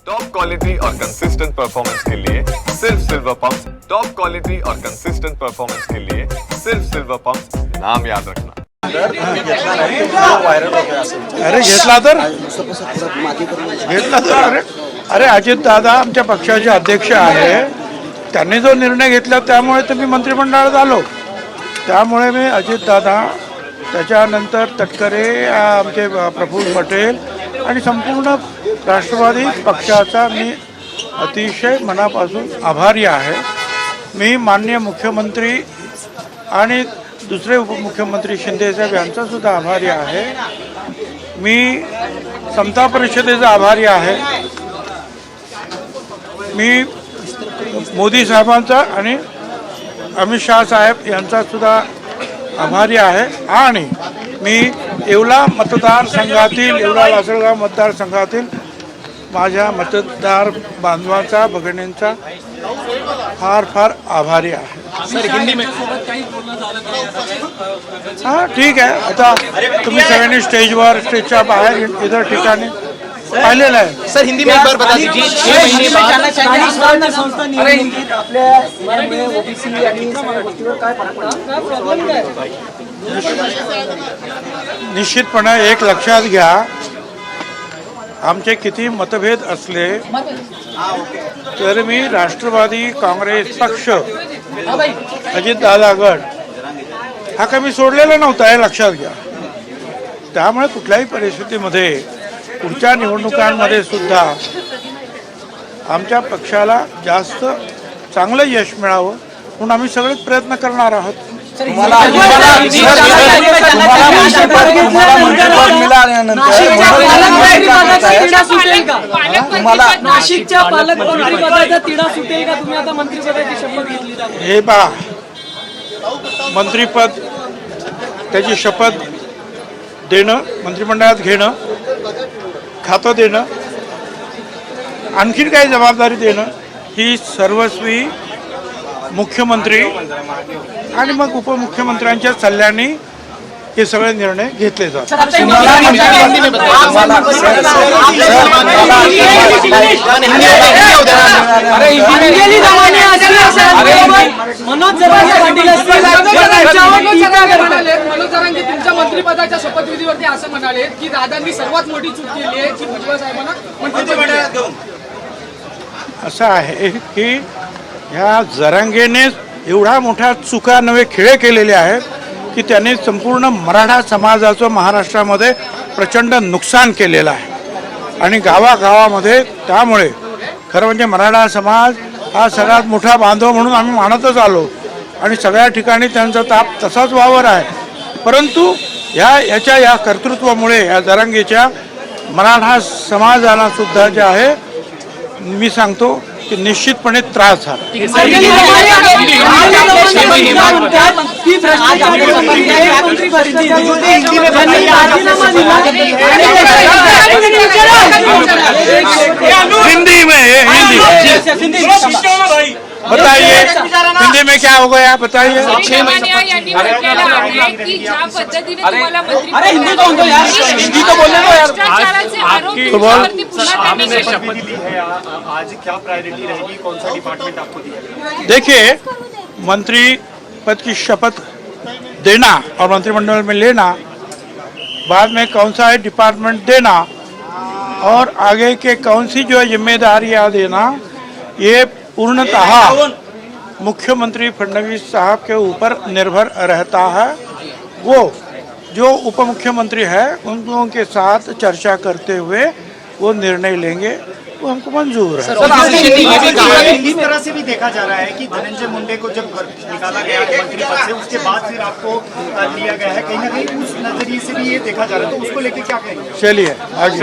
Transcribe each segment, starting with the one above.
Top quality और consistent performance के लिए सिर्फ सिल्वर पंप। टॉप क्वालिटी और कंसिस्टेंट परफॉर्मेंस के लिए सिर्फ सिल्वर पंप, नाम याद रखना। अरे घेतला तर अरे अजित दादा आमच्या पक्षाचे अध्यक्ष आहे, त्यांनी जो निर्णय घेतला त्यामुळे तर मी मंत्रिमंडळात आलो। त्यामुळे मी अजित दादा, त्याच्यानंतर तटकरे, आमचे प्रफुल्ल पटेल आणि संपूर्ण राष्ट्रवादी पक्षाचा मी अतिशय मनापासून आभारी आहे। मी माननीय मुख्यमंत्री आणि दुसरे उपमुख्यमंत्री शिंदे साहेब यांचा सुद्धा आभारी आहे। मी समता परिषदेचा आभारी आहे। मी मोदी साहेबांचा आणि अमित शाह साहेब यांचा सुद्धा आभारी आहे। आणि मी येवला मतदारसंघातील, येवला लासलगाव मतदारसंघातील माझ्या मतदार बांधवांचा, भगिनींचा फार फार आभारी आहे। सर हिंदी में हाँ ठीक आहे। आता तुम्ही सगळ्यांनी स्टेजच्या बाहेर इतर ठिकाणी पाहिलेलं आहे। सर हिंदी में एक बार बता दीजिए 6 महीने बाद संस्था निवडणुकीत आपल्या ओबीसी आणि सगळ्या गोष्टीवर काय फरक पडतो? निश्चितपणे एक लक्षात घ्या, आमचे किती मतभेद असले तर मी राष्ट्रवादी काँग्रेस पक्ष, अजितदादा गट हा काही मी सोडलेला नव्हता, हे लक्षात घ्या। त्यामुळे कुठल्याही परिस्थितीमध्ये पुढच्या निवडणुकांमध्ये सुद्धा आमच्या पक्षाला जास्त चांगलं यश मिळावं म्हणून आम्ही सगळेच प्रयत्न करणार आहोत। नाशिकच्या पालकमंत्रीपदाचा तिढा सुटेल का? तुम्ही आता मंत्रिपदाची शपथ घेतली, हे पहा, मंत्रिपद त्याची शपथ देणं, मंत्रिमंडळात घेणं, खातं देणं, आणखीन काही जबाबदारी देणं ही सर्वस्वी मुख्यमंत्री आणि मग उपमुख्यमंत्र्यांच्या सल्ल्याने हे सगळे निर्णय घेतले जातात। मनोज जरांगे तुमच्या मंत्रिपदाच्या शपथविधीवरती असं म्हणाले की दादांनी सर्वात मोठी चूक केली आहे की भुजबळ साहेबांना मंत्रिपद। असं आहे की ह्या जरांगेने एवढा मोठ्या चुका नवे खेळ केलेले आहेत की त्याने संपूर्ण मराठा समाजाचं महाराष्ट्रामध्ये प्रचंड नुकसान केलेलं आहे आणि गावागावामध्ये। त्यामुळे खरं म्हणजे मराठा समाज हा सगळ्यात मोठा बांधव म्हणून आम्ही मानतच आलो आणि सगळ्या ठिकाणी त्यांचा ताप तसाच वावर आहे। परंतु याच्या या कर्तृत्वामुळे या जरांगेच्या मराठा समाजाला सुद्धा जे आहे मी सांगतो की निश्चितपणे त्रास झाला। हिंदी में बताइए, हिंदी में क्या हो गया बताइए। आपने शपथ ली है, आज क्या प्रायोरिटी रहेगी, कौन सा डिपार्टमेंट आपको दिया? देखिए, मंत्री पद की शपथ देना और मंत्रिमंडल में लेना, बाद में कौन सा डिपार्टमेंट देना और आगे के कौन सी जो जिम्मेदारियां देना, ये पूर्णतः मुख्यमंत्री फडणवीस साहब के ऊपर निर्भर रहता है। वो जो उपमुख्यमंत्री है उन लोगों के साथ चर्चा करते हुए वो निर्णय लेंगे, वो हमको मंजूर है। इस तरह से भी देखा जा रहा है कि धनंजय मुंडे को जब निकाला गया मंत्री पद से, उसके बाद फिर आपको लिया गया है, कहीं ना कहीं उस नजरिए से भी ये देखा जा रहा है, तो उसको लेकर क्या कहेंगे? चलिए आगे।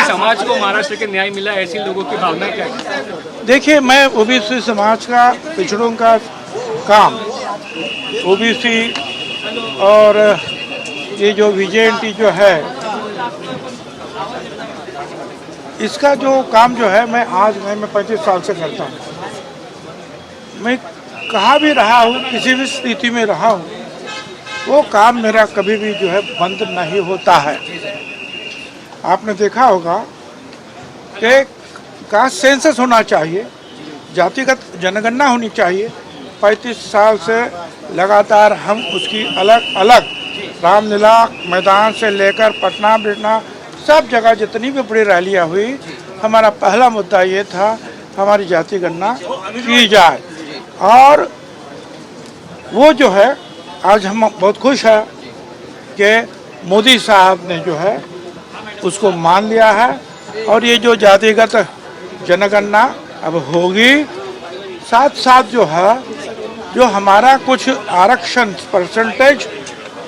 समाज को महाराष्ट्र के न्याय मिला, ऐसी लोगों की भावना क्या है? देखिए, मैं ओबीसी समाज का, पिछड़ों का काम, ओबीसी और ये जो विजेएनटी जो है इसका जो काम जो है मैं 35 साल से करता हूँ। मैं कहाँ भी रहा हूँ, किसी भी स्थिति में रहा हूँ, वो काम मेरा कभी भी जो है बंद नहीं होता है। आपने देखा होगा कि कास्ट सेंसस होना चाहिए, जातिगत जनगणना होनी चाहिए। 35 साल से लगातार हम उसकी अलग अलग रामलीला मैदान से लेकर पटना बिटना सब जगह जितनी भी बड़ी रैलियाँ हुई, हमारा पहला मुद्दा ये था हमारी जाति गणना की जाए। और वो जो है आज हम बहुत खुश हैं कि मोदी साहब ने जो है उसको मान लिया है और ये जो जातिगत जनगणना अब होगी, साथ साथ जो है जो हमारा कुछ आरक्षण परसेंटेज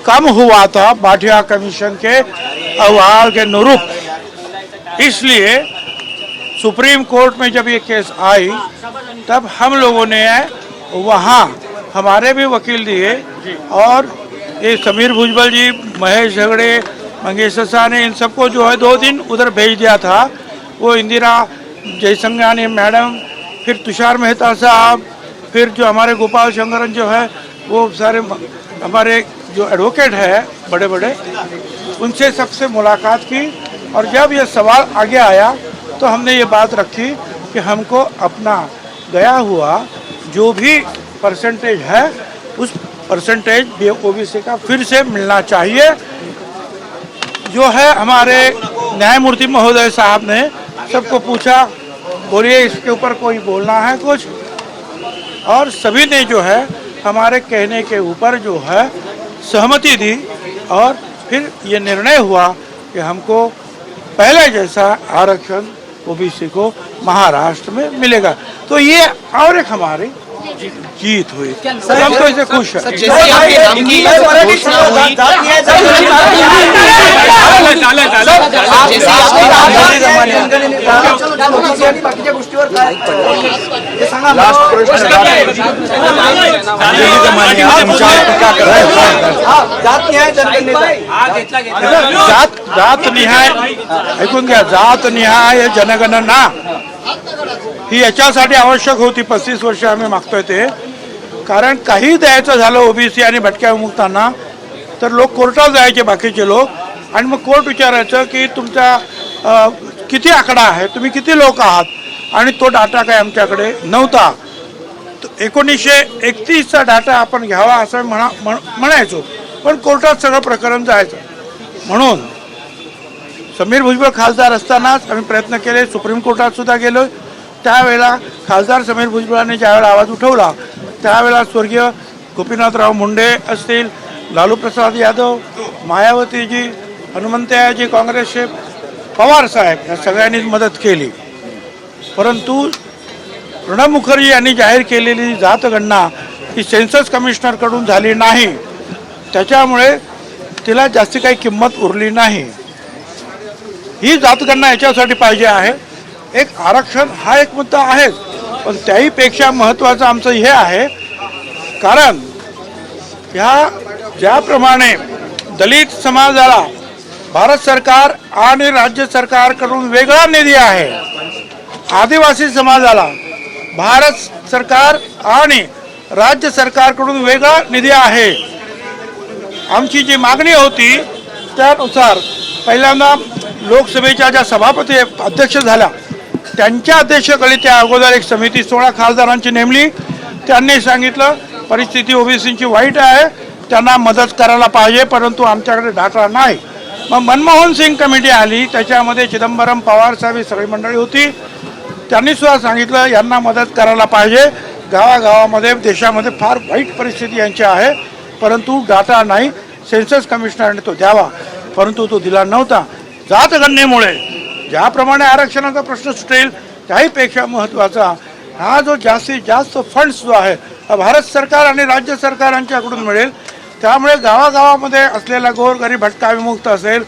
कम हुआ था भाटिया कमीशन के अहवाल के अनुरूप, इसलिए सुप्रीम कोर्ट में जब ये केस आई तब हम लोगों ने वहाँ हमारे भी वकील दिए और ये समीर भुजबल जी, महेश झगड़े, मंगेश शाह ने इन सबको जो है 2 दिन उधर भेज दिया था। वो इंदिरा जयसंज्ञानी मैडम, फिर तुषार मेहता साहब, फिर जो हमारे गोपाल शंकरन जो है वो सारे हमारे जो एडवोकेट है बड़े बड़े, उनसे सबसे मुलाकात की। और जब ये सवाल आगे आया तो हमने ये बात रखी कि हमको अपना गया हुआ जो भी परसेंटेज है उस परसेंटेज ओबीसी का फिर से मिलना चाहिए। जो है हमारे न्यायमूर्ति महोदय साहब ने सबको पूछा, बोलिए इसके ऊपर कोई बोलना है कुछ, और सभी ने जो है हमारे कहने के ऊपर जो है सहमति दी और फिर ये निर्णय हुआ कि हमको पहले जैसा आरक्षण ओबीसी को महाराष्ट्र में मिलेगा। तो ये और एक हमारी जीत हुई, हम तो इसे खुश है। बाकीच्या गोष्टीवर काय जात निहाय ऐकून घ्या, जात निहाय जनगणना ही याच्यासाठी आवश्यक होती। 35 वर्ष आम्ही मागतोय ते, कारण काही द्यायचं झालं ओबीसी आणि भटक्या विमुक्तांना तर लोक कोर्टात जायचे बाकीचे लोक, आणि मग कोर्ट विचारायचं की तुमचा किती आकडा आहे, तुम्ही किती लोक आहात, आणि तो डाटा काय आमच्याकडे नव्हता। 1931चा डाटा आपण घ्यावा असं म्हणायचो, पण कोर्टात सगळं प्रकरण जायचं। म्हणून समीर भुजबळ खासदार असतानाच आम्ही प्रयत्न केले, सुप्रीम कोर्टात सुद्धा गेलो। त्यावेळेला खासदार समीर भुजबळांनी ज्यावेळेला आवाज उठवला त्यावेळेला स्वर्गीय गोपीनाथराव मुंडे असतील, लालू प्रसाद यादव, मायावतीजी, हनुमंतयाजी काँग्रेसचे, पवार साहेब या सगळ्यांनीच मदत केली। परंतु प्रणब मुखर्जी यांनी जाहीर केलेली जातगणना ही सेन्सस कमिशनरकडून झाली नाही, त्याच्यामुळे तिला जास्ती काही किंमत उरली नाही। ही जातगणना याच्यासाठी पाहिजे आहे, एक आरक्षण हा एक मुद्दा आहे, पण त्याहीपेक्षा महत्त्वाचं आमचं हे आहे, कारण ह्या ज्याप्रमाणे दलित समाजाला भारत सरकार आणि राज्य सरकारकडून वेगळा निधी आहे, आदिवासी समाजाला भारत सरकार आणि राज्य सरकारकडून वेगळा निधी आहे। आमची जी मागणी होती त्यानुसार पहिल्यांदा लोकसभेच्या ज्या सभापती अध्यक्ष झाल्या त्यांच्या अध्यक्षतेखाली त्या अगोदर एक समिती 16 खासदारांची नेमली। त्यांनी सांगितलं परिस्थिती ओबीसींची वाईट आहे, त्यांना मदत करायला पाहिजे, परंतु आमच्याकडे डाटा नाही। मग मनमोहन सिंग कमिटी आली, त्याच्यामध्ये चिदंबरम, पवार साहेब ही सगळी मंडळी होती। त्यांनी सुद्धा सांगितलं यांना मदत करायला पाहिजे, गावागावामध्ये देशामध्ये फार वाईट परिस्थिती यांची आहे, परंतु डाटा नाही, सेन्सस कमिशनरने तो द्यावा, परंतु तो दिला नव्हता। जातगणनेमुळे ज्याप्रमाणे आरक्षणाचा प्रश्न सुटेल त्याहीपेक्षा महत्त्वाचा हा जो जास्तीत जास्त फंड्स जो आहे भारत सरकार आणि राज्य सरकारांच्याकडून मिळेल, त्यामुळे गावागावामध्ये असलेला गोरगरीब भटका विमुक्त असेल,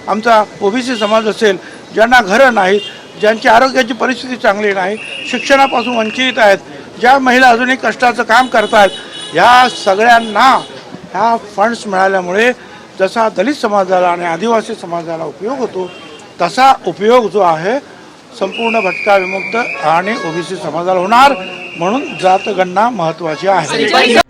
आमचा ओबीसी समाज असेल, ज्यांना घरं नाहीत, ज्यांची आरोग्याची परिस्थिती चांगली नाही, शिक्षणापासून वंचित आहेत, ज्या महिला अजूनही कष्टाचं काम करतात, ह्या सगळ्यांना ह्या फंड्स मिळाल्यामुळे जसा दलित समाजाला आणि आदिवासी समाजाला उपयोग होतो तसा उपयोग जो आहे संपूर्ण भटका विमुक्त आणि ओबीसी समाजाला होणार, म्हणून जातगणना महत्त्वाची आहे।